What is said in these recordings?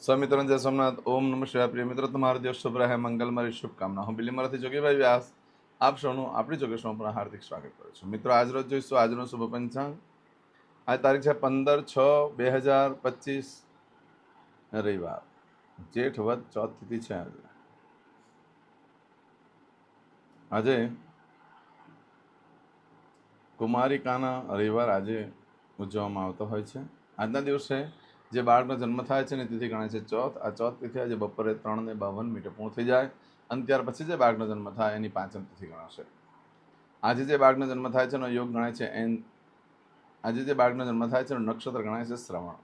સ્વામિત્રણ જય સોમનાથ. ઓમ નમઃ શિવાય. પ્રિય મિત્રો, તમારો દિવસ શુભ રહે, મંગલમય શુભકામના. હું બિલીમરાથી જોગીભાઈ વ્યાસ આપ સૌનું આપણી જોગેશમાં પણ હાર્દિક સ્વાગત કરું છું. મિત્રો, આજ રોજ જોઈશું આજનો શુભ પંચાંગ. આજ તારીખ છે 15/6/2025 રવિવાર, જેઠ વદ ચોથ તિથિ છે. આજે કુમારિકાના રવિવાર આજે ઉજવવામાં આવતો હોય છે. આજના દિવસે જે બાળકનો જન્મ થાય છે ને તિથિ ગણાય છે ચોથ. આ ચોથ તિથિ આજે બપોરે 3:52 પૂર્ણ થઈ જાય અને ત્યાર પછી જે બાળકનો જન્મ થાય એની પાંચમ તિથિ ગણાશે. આજે જે બાળકનો જન્મ થાય છે એનો યોગ ગણાય છે આજે જે બાળકનો જન્મ થાય છે એનું નક્ષત્ર ગણાય છે શ્રવણ.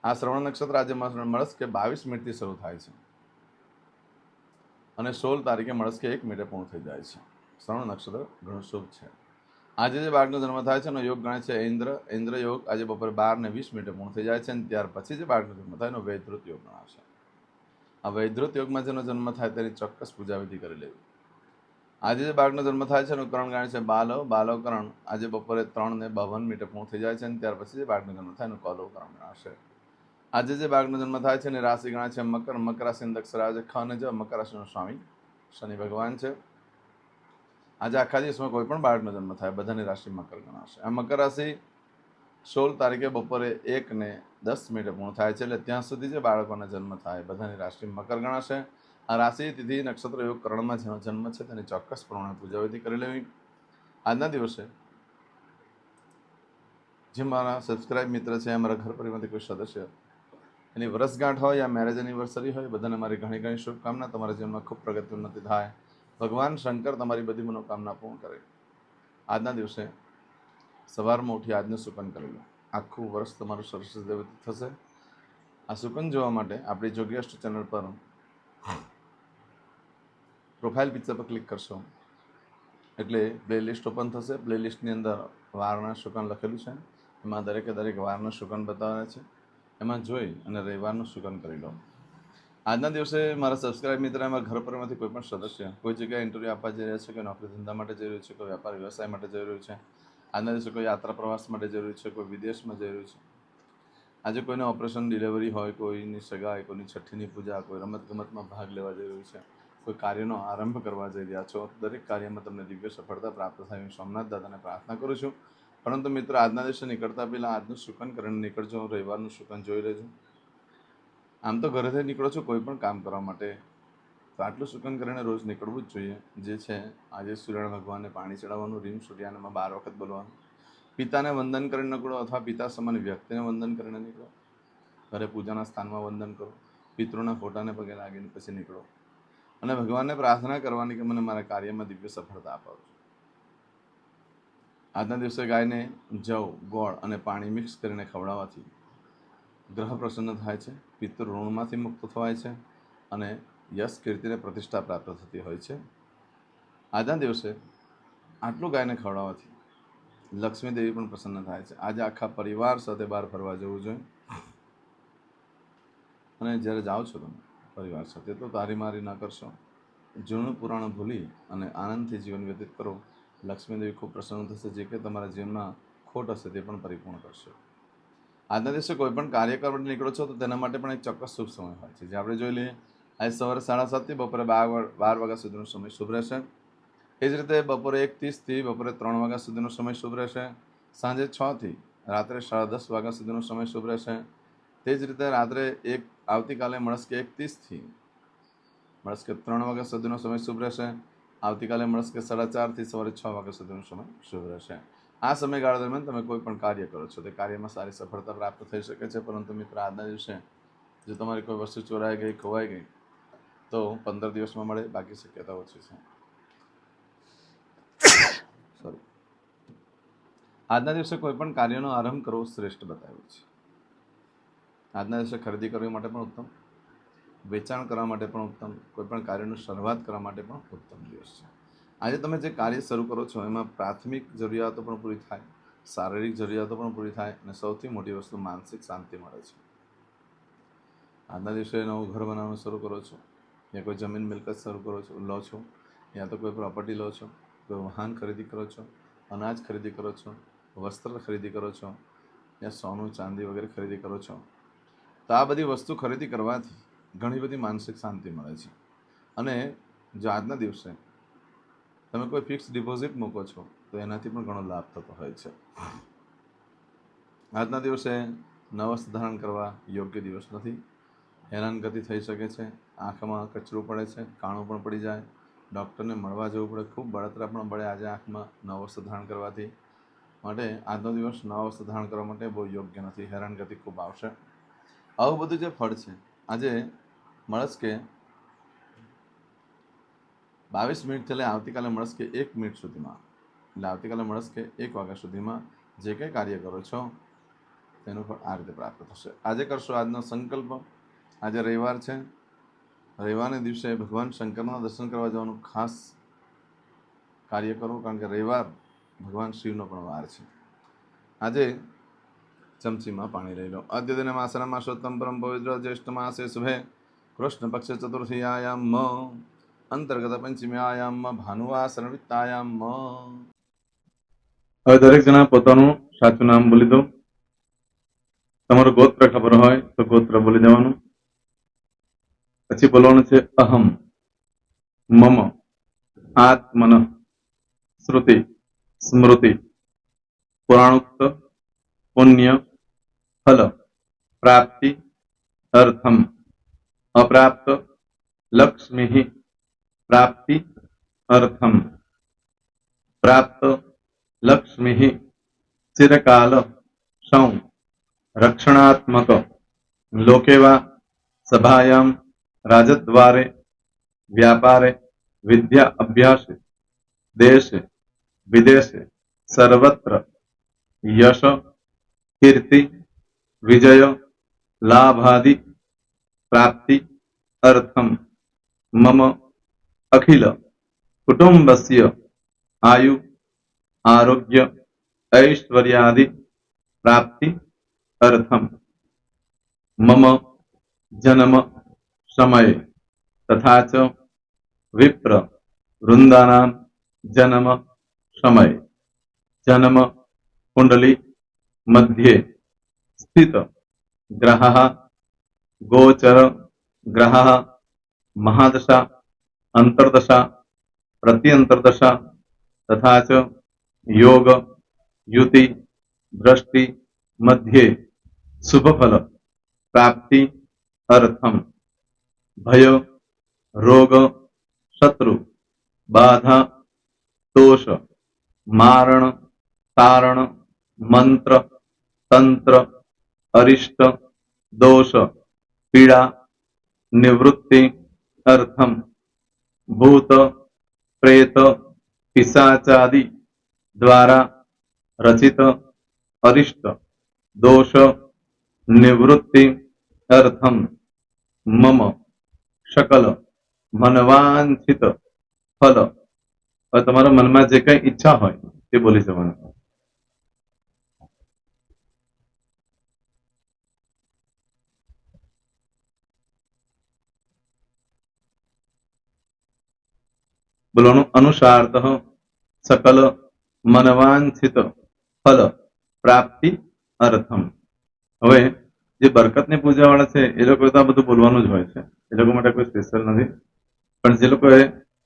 આ શ્રવણ નક્ષત્ર આજે મળસ્કે 22 મિનિટથી શરૂ થાય છે અને 16 તારીખે મળસ્કે 1 મિનિટે પૂર્ણ થઈ જાય છે. શ્રવણ નક્ષત્ર ઘણું શુભ છે. આજે જે બાળકનો જન્મ થાય છે એનો યોગ ગણાય છે ઇન્દ્ર યોગ. આજે બપોરે 12:20 પૂર્ણ થઈ જાય છે અને ત્યાર પછી જે બાળકનો જન્મ થાય એનો વૈધૃત યોગ ગણાશે. આ વૈધૃત યોગમાં જેનો જન્મ થાય તેની ચોક્કસ પૂજાવિધિ કરી લેવી. આજે જે બાળકનો જન્મ થાય છે એનું કરણ ગણાય છે બાલવકરણ. આજે બપોરે 3:52 પૂર્ણ થઈ જાય છે અને ત્યાર પછી જે બાળકનો જન્મ થાય એનું કૌલવકરણ ગણાશે. આજે જે બાળકનો જન્મ થાય છે એની રાશિ ગણાય છે મકર રાશિની અક્ષર આજે ખ અને જ. મકર રાશિનો સ્વામી શનિ ભગવાન છે. આજે આખા દિવસમાં કોઈ પણ બાળકનો જન્મ થાય બધાની રાશિ મકર ગણાશે. આ મકર રાશિ 16 તારીખે બપોરે 1:10 પૂર્ણ થાય છે. એટલે ત્યાં સુધી જે બાળકોના જન્મ થાય બધાની રાશિ મકર ગણાશે. આ રાશિ તિથિ નક્ષત્ર યોગ કરણમાં જેનો જન્મ છે તેની ચોક્કસ પ્રમાણે પૂજાવિધિ કરી લેવી. આજના દિવસે જે મારા સબસ્ક્રાઇબ મિત્ર છે, અમારા ઘર પરિવારમાંથી કોઈ સદસ્ય એની વર્ષગાંઠ હોય યા મેરેજ એનિવર્સરી હોય, બધાને મારી ઘણી ઘણી શુભકામના. તમારા જીવનમાં ખૂબ પ્રગતિ ઉન્નતિ થાય. ભગવાન શંકર તમારી બધી મનોકામના પૂર્ણ કરે. આજના દિવસે સવારમાં ઉઠી આજનું સુકન કરી લો. આખું વર્ષ તમારું સરસ રીતે વ્યતીત થશે. આ સુકન જોવા માટે આપણી જોગેસ્ટ ચેનલ પર પ્રોફાઇલ પિક્ચર પર ક્લિક કરશો એટલે પ્લેલિસ્ટ ઓપન થશે. પ્લેલિસ્ટની અંદર વારના સુકન લખેલું છે. એમાં દરેકે દરેક વારના સુકન બતાવે છે. એમાં જોઈ અને રવિવારનું સુકન કરી લો. આજના દિવસે મારા સબસ્ક્રાઇબ મિત્ર અમારા ઘર પરમાંથી કોઈ પણ સદસ્ય કોઈ જગ્યાએ ઇન્ટરવ્યૂ આપવા જઈ રહ્યા છે, કોઈ નોકરી ધંધા માટે જઈ રહ્યું છે, કોઈ વેપાર વ્યવસાય માટે જઈ રહ્યું છે, આજના દિવસે કોઈ યાત્રા પ્રવાસ માટે જઈ રહ્યું છે, કોઈ વિદેશમાં જઈ રહ્યું છે, આજે કોઈને ઓપરેશન ડિલિવરી હોય, કોઈની સગાઈ, કોઈની છઠ્ઠીની પૂજા, કોઈ રમતગમતમાં ભાગ લેવા જઈ રહ્યું છે, કોઈ કાર્યનો આરંભ કરવા જઈ રહ્યા છો, દરેક કાર્યમાં તમને દિવ્ય સફળતા પ્રાપ્ત થાય હું સોમનાથ દાદાને પ્રાર્થના કરું છું. પરંતુ મિત્રો, આજના દિવસે નીકળતા પહેલાં આજનું સુકન કરીને નીકળજો. રવિવારનું સુકન જોઈ લેજો. આમ તો ઘરેથી નીકળો છો કોઈ પણ કામ કરવા માટે તો આટલું સુકન કરીને રોજ નીકળવું જ જોઈએ. જે છે આજે સૂર્યનારાયણ ભગવાનને પાણી ચડાવવાનું, રીમ સૂર્યાનામાં 12 વખત બોલવાનું, પિતાને વંદન કરીને નીકળો અથવા પિતા સમાન વ્યક્તિને વંદન કરીને નીકળો, ઘરે પૂજાના સ્થાનમાં વંદન કરો, પિતૃના ફોટાને પગે લાગીને પછી નીકળો અને ભગવાનને પ્રાર્થના કરવાની કે મને મારા કાર્યમાં દિવ્ય સફળતા અપાવજો. આજના દિવસે ગાયને જવ, ગોળ અને પાણી મિક્સ કરીને ખવડાવવાથી ગ્રહ પ્રસન્ન થાય છે, પિતૃ ઋણમાંથી મુક્ત થવાય છે અને યશ, કીર્તિને પ્રતિષ્ઠા પ્રાપ્ત થતી હોય છે. આજના દિવસે આટલું ગાયને ખવડાવવાથી લક્ષ્મી દેવી પણ પ્રસન્ન થાય છે. આજે આખા પરિવાર સાથે બહાર ફરવા જવું જોઈએ અને જ્યારે જાઓ છો તમે પરિવાર સાથે તો તારી મારી ન કરશો. જૂનું પુરાણ ભૂલી અને આનંદથી જીવન વ્યતીત કરો. લક્ષ્મી દેવી ખૂબ પ્રસન્ન થશે. જે કે તમારા જીવનમાં ખોટ હશે તે પણ પરિપૂર્ણ કરશે. આજના દિવસે કોઈ પણ કાર્ય કરવા માટે નીકળો છો તો તેના માટે પણ એક ચોક્કસ શુભ સમય હોય છે, જે આપણે જોઈ લઈએ. આજે સવારે 7:30 થી બપોરે 12 વાગ્યા સુધીનો સમય શુભ રહેશે. એ જ રીતે બપોરે 1:30 થી બપોરે 3 વાગ્યા સુધીનો સમય શુભ રહેશે. સાંજે 6 થી રાત્રે 10:30 વાગ્યા સુધીનો સમય શુભ રહેશે. તે જ રીતે રાત્રે આવતીકાલે મળસ્કે 1:30 થી મળસ્કે 3 વાગ્યા સુધીનો સમય શુભ રહેશે. આવતીકાલે મળસ્કે 4:30 થી સવારે 6 વાગ્યા સુધીનો સમય શુભ રહેશે. આ સમયગાળા દરમિયાન તમે કોઈ પણ કાર્ય કરો છો તે કાર્યમાં સારી સફળતા પ્રાપ્ત થઈ શકે છે. પરંતુ મિત્ર, આજના દિવસે જો તમારી કોઈ વસ્તુ ચોરાઈ ગઈ, ખોવાઈ ગઈ તો 15 દિવસમાં મળે, બાકી શક્યતા ઓછી છે. આજના દિવસે કોઈ પણ કાર્યનો આરંભ કરવો શ્રેષ્ઠ બતાવ્યું છે. આજના દિવસે ખરીદી કરવા માટે પણ ઉત્તમ, વેચાણ કરવા માટે પણ ઉત્તમ, કોઈ પણ કાર્યની શરૂઆત કરવા માટે પણ ઉત્તમ દિવસ છે. આજે તમે જે કાર્ય શરૂ કરો છો એમાં પ્રાથમિક જરૂરિયાતો પણ પૂરી થાય, શારીરિક જરૂરિયાતો પણ પૂરી થાય અને સૌથી મોટી વસ્તુ માનસિક શાંતિ મળે છે. આજના દિવસે નવું ઘર બનાવવાનું શરૂ કરો છો, યા કોઈ જમીન મિલકત શરૂ લો છો, યા તો કોઈ પ્રોપર્ટી લો છો, કોઈ વાહન ખરીદી કરો છો, અનાજ ખરીદી કરો છો, વસ્ત્ર ખરીદી કરો છો, યા સોનું ચાંદી વગેરે ખરીદી કરો છો, તો આ બધી વસ્તુ ખરીદી કરવાથી ઘણી બધી માનસિક શાંતિ મળે છે. અને જો આજના દિવસે તમે કોઈ ફિક્સ ડિપોઝિટ મૂકો છો તો એનાથી પણ ઘણો લાભ થતો હોય છે. આજના દિવસે નવા વસ્ત્ર ધારણ કરવા યોગ્ય દિવસ નથી. હેરાનગતિ થઈ શકે છે, આંખમાં કચરું પડે છે, કાણું પણ પડી જાય, ડૉક્ટરને મળવા જવું પડે, ખૂબ બળતરા પણ પડે આજે આંખમાં નવા વસ્ત્ર ધારણ કરવાથી. માટે આજનો દિવસ નવા વસ્ત્ર ધારણ કરવા માટે બહુ યોગ્ય નથી, હેરાનગતિ ખૂબ આવશે. આવું બધું જે ફળ છે, આજે મળસ્કે 22 મિનિટથી લઈ આવતીકાલે મળસ્કે 1 મિનિટ સુધીમાં, એટલે આવતીકાલે મળસ્કે 1 વાગ્યા સુધીમાં જે કંઈ કાર્ય કરો છો તેનું ફળ આ રીતે પ્રાપ્ત થશે. આજે કરશો આજનો સંકલ્પ. આજે રવિવાર છે, રવિવારને દિવસે ભગવાન શંકરના દર્શન કરવા જવાનું ખાસ કાર્ય કરો, કારણ કે રવિવાર ભગવાન શિવનો પણ વાર છે. આજે ચમચીમાં પાણી લઈ લો. અદ્ય દિને માસના માસોત્તમ પરમ પવિત્ર જ્યેષ્ઠ માસે શુભે કૃષ્ણ પક્ષ ચતુર્થીયાયામ અંતર્ગત પંચમીયાયામ ભાનુવાસરવિત્તાયામ. હવે દરેક જણા પોતાનું સાચું નામ બોલી દો. તમારું ગોત્ર ખબર હોય તો ગોત્ર બોલી દેવાનું. પછી બોલવાનું છે અહમ, મમ, આત્મન, શ્રુતિ, સ્મૃતિ, પુરાણોક્ત, પુણ્ય, ફલ, પ્રાપ્તિ, અર્થમ, અપ્રાપ્ત, લક્ષ્મી, પ્રાપ્તિ, અર્થમ, પ્રાપ્ત, લક્ષ્મી, ચિરકાલ, સૌ, રક્ષણાત્મક, લોકેવા, સભાયામ, રાજદ્વારે, વ્યાપારે, વિદ્યા અભ્યાસે, દેશે વિદેશે, સર્વત્ર, યશ, કીર્તિ, વિજય, લાભાદિ, પ્રાપ્તિ, અર્થમ, મમ, અખિલ કુટુંબસ્ય, આયુ, આરોગ્ય, ऐश्वर्यादि, प्राप्ति, अर्थम, मम, जन्म, समय, तथा च विप्र वृंदानां जन्म, समय, जन्म कुंडली मध्ये स्थित ग्रहः, गोचर ग्रहः, महादशा, अंतर्दशा, प्रत्यंतर्दशा, तथा च योग, युति, दृष्टि मध्ये शुभ फल प्राप्ति, अर्थम, भय, रोग, शत्रु, बाधा, दोष, मारण, तारण, मंत्र, तंत्र, अरिष्ट, दोष, पीड़ा, निवृत्ति, अर्थम, भूत, प्रेत, पिशाचादि द्वारा रचित अरिष्ट, दोष, निवृत्ति, अर्थम, मम, सकल मनवांछित फल. હવે તમારા મનમાં જે કઈ ઈચ્છા હોય તે બોલી જવાનું. બોલવાનું અનુસારતઃ સકલ મનવાંછિત ફલ પ્રાપ્તિ અર્થમ. હવે જે બરકતની પૂજા વાળા છે એ લોકો તો આ બધું બોલવાનું જ હોય છે, એ લોકો માટે કોઈ સ્પેશિયલ નથી. પણ જે લોકોએ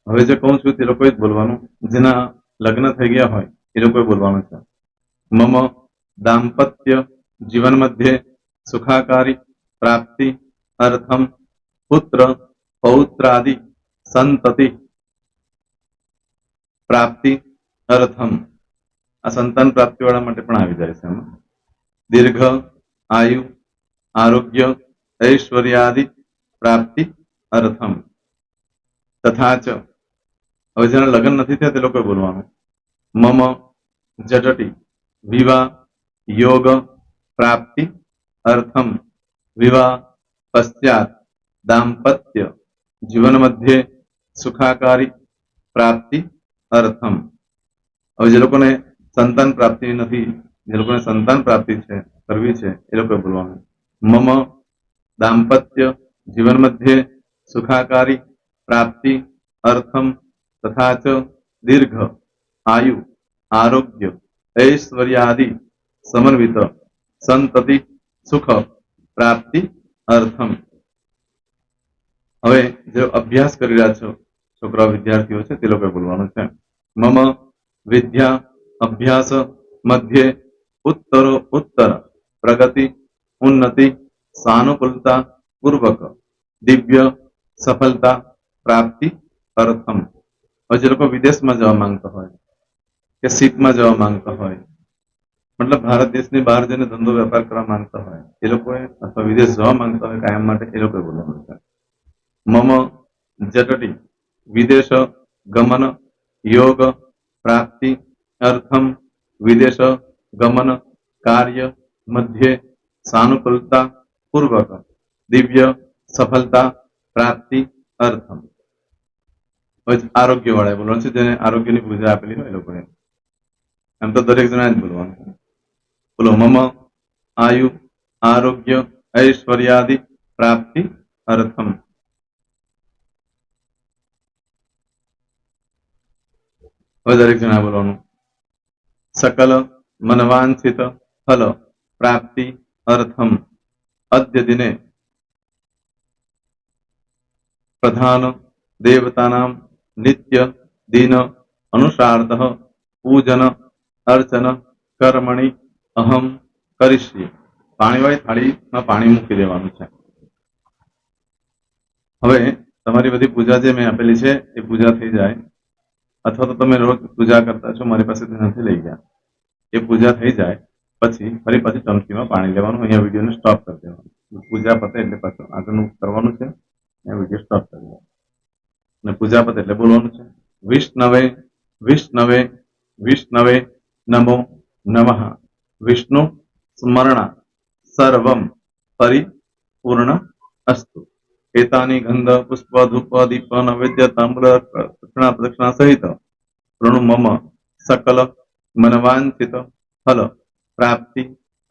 હવે જે કહું છું તે લોકોએ જ બોલવાનું, જેના લગ્ન થઈ ગયા હોય એ લોકોએ બોલવાનું છે. મમ દાંપત્ય જીવન મધ્યે સુખાકારી પ્રાપ્તિ અર્થમ પુત્ર પૌત્રાદિ સંતતિ પ્રાપ્તિ અર્થમ. આ સંતાન પ્રાપ્તિ વાળા માટે પણ આવી જાય છે એમાં. દીર્ઘ આયુ આરોગ્ય ऐश्वर्यादि પ્રાપ્તિ અર્થમ. તથા ચ, હવે જેના લગ્ન નથી થયા તે લોકોએ બોલવાનું. મમ જટટી વિવાહ યોગ પ્રાપ્તિ અર્થમ વિવાહ પશ્ચાત દાંપત્ય જીવન મધ્યે સુખાકારી પ્રાપ્તિ અર્થમ. હવે જે લોકોને સંતાન પ્રાપ્તિ નથી, જે લોકોને સંતાન પ્રાપ્તિ છે કરવી છે એ લોકોએ બોલવાનું. મમ દાંપત્ય જીવન મધ્યે સુખાકારી પ્રાપ્તિ અર્થમ તથા ચ દીર્ઘ આયુ આરોગ્ય ऐश्वर्यादि समन्वित संतति सुख प्राप्ति અર્થમ. હવે જે અભ્યાસ કરી રહ્યા છો છોકરા વિદ્યાર્થીઓ છે તે લોકોએ બોલવાનું છે. મમ વિદ્યા અભ્યાસ મધ્યે ઉત્તરો ઉત્તર પ્રગતિ ઉન્નતિ સાનુકૂલતા પૂર્વક દિવ્ય સફળતા પ્રાપ્તિ અર્થમ. હવે જે લોકો વિદેશમાં જવા માંગતા હોય કે સીટમાં જવા માંગતા હોય, મતલબ ભારત દેશની બહાર જઈને ધંધો વેપાર કરવા માંગતા હોય એ લોકોએ, અથવા વિદેશ જવા માંગતા હોય કાયમ માટે, એ લોકોએ બોલવાનું છે. મમ જટટી વિદેશ ગમન યોગ પ્રાપ્તિ અર્થમ વિદેશ ગમન કાર્ય મધ્યે સાનુકૂલતા પૂર્વક દિવ્ય સફળતા પ્રાપ્તિ અર્થમ. આરોગ્ય વાળા બોલવાનું છે, જેને આરોગ્યની પૂજા આપેલી હોય એ લોકોએ. એમ તો દરેક જણા જ બોલવાનું. બોલો. મમ આયુ આરોગ્ય ઐશ્વર્યાદિ પ્રાપ્તિ અર્થમ. હવે દરેક જણા બોલવાનું. સકલ મનવાંછિત ફલ પ્રાપ્તિ અર્થમ અદ્ય દિને પ્રધાન દેવતાનામ નિત્ય દિન અનુસાર્થ પૂજન અર્ચન કર્મણિ અહમ કરીશ્યે. પાણીવાળી થાળીમાં પાણી મૂકી દેવાનું છે. હવે તમારી બધી પૂજા જે મેં આપેલી છે એ પૂજા થઈ જાય, અથવા તો તમે રોજ પૂજા કરતા છો, મારી પાસેથી નથી લઈ ગયા, એ પૂજા થઈ જાય પછી ફરી પાછી ચમચીમાં પાણી લેવાનું. અહીંયા વિડીયોને સ્ટોપ કરી દેવાનું. પૂજા પતે એટલે પાછું આગળનું કરવાનું છે. અહીંયા વિડીયો સ્ટોપ કરી દેવાનું અને પૂજા પતે એટલે બોલવાનું છે. વિષ્ણવે વિષ્ણવે વિષ્ણવે નમો નમઃ. વિષ્ણુ સ્મરણા સર્વમ પરિપૂર્ણ અસ્તુ. એતાની ગંધ પુષ્પ ધૂપ દીપ નૈવેદ્ય તાંબૂલ પ્રદક્ષિણા સહિત પ્રણુ મમ સકલ મનવાંછિત ફલ પ્રાપ્તિ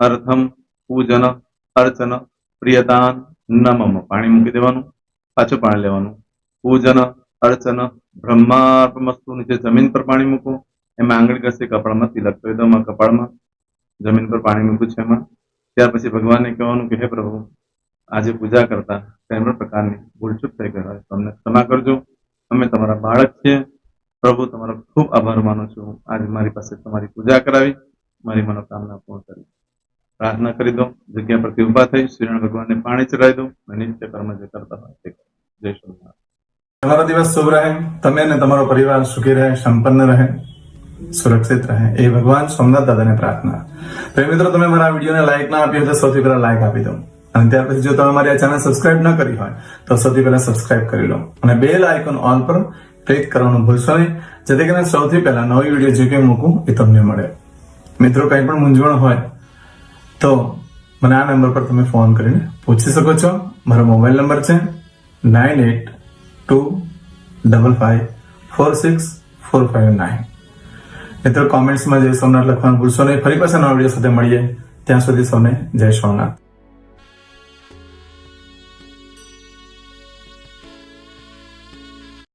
અર્થમ પૂજન અર્ચન પ્રિયતાન નમમ. પાણી મૂકી દેવાનું, પાછું પાણી લેવાનું. પૂજન અર્ચન બ્રહ્માર્પણમસ્તુ. નીચે જમીન પર પાણી મૂકો, એમાં આંગળી ઘસી કપાળમાં તિલક કરી દો. કપાળમાં જમીન પર પાણી મૂક્યું છે એમાં. ત્યાર પછી ભગવાનને કહેવાનું કે હે પ્રભુ, આજે પૂજા કરતા કઈ પણ પ્રકારની ભૂલચૂક થઈ ગઈ હોય તો અમને ક્ષમા કરજો. અમે તમારા બાળક છીએ. પ્રભુ, તમારો ખૂબ આભાર માનું છું. આજે મારી પાસે તમારી પૂજા કરાવી, મારી મનોકામના પૂર્ણ કરી. પ્રાર્થના કરી દો. જગ્યા પરથી ઉભા થઈ શ્રીનારાયણ ભગવાનને પાણી ચડાવી દો અને નિત્ય કર્મ જે કરતા હોય તે. જય સ્વામિનારાયણ. તમારો દિવસ શુભ રહે. તમે અને તમારો પરિવાર સુખી રહે, સંપન્ન રહે, સુરક્ષિત રહે, એ ભગવાન સોમનાથ દાદાને પ્રાર્થના. તો મિત્રો, તમે મારા વિડીયોને લાઈક ના આપી હોય તો સૌથી પહેલા લાઈક આપી દો. અને ત્યાર પછી જો તમે મારી આ ચેનલ સબસ્ક્રાઇબ ન કરી હોય તો સૌથી પહેલા સબસ્ક્રાઇબ કરી લો અને બેલ આઇકોન ઓલ પર ક્લિક કરવાનું ભૂલશો નહીં, જેથી કરીને સૌથી પહેલા નવી વિડીયો જે કંઈ મૂકું એ તમને મળે. મિત્રો, કંઈ પણ મૂંઝવણ હોય તો મને આ નંબર પર તમે ફોન કરીને પૂછી શકો છો. મારો મોબાઈલ નંબર છે 9825546459. મિત્રો, કોમેન્ટ્સમાં જય સોમનાથ લખવાનું ભૂલશો નહીં. ફરી પાછા નવા વિડીયો સાથે મળીએ. ત્યાં સુધી સૌને જય સોમનાથ.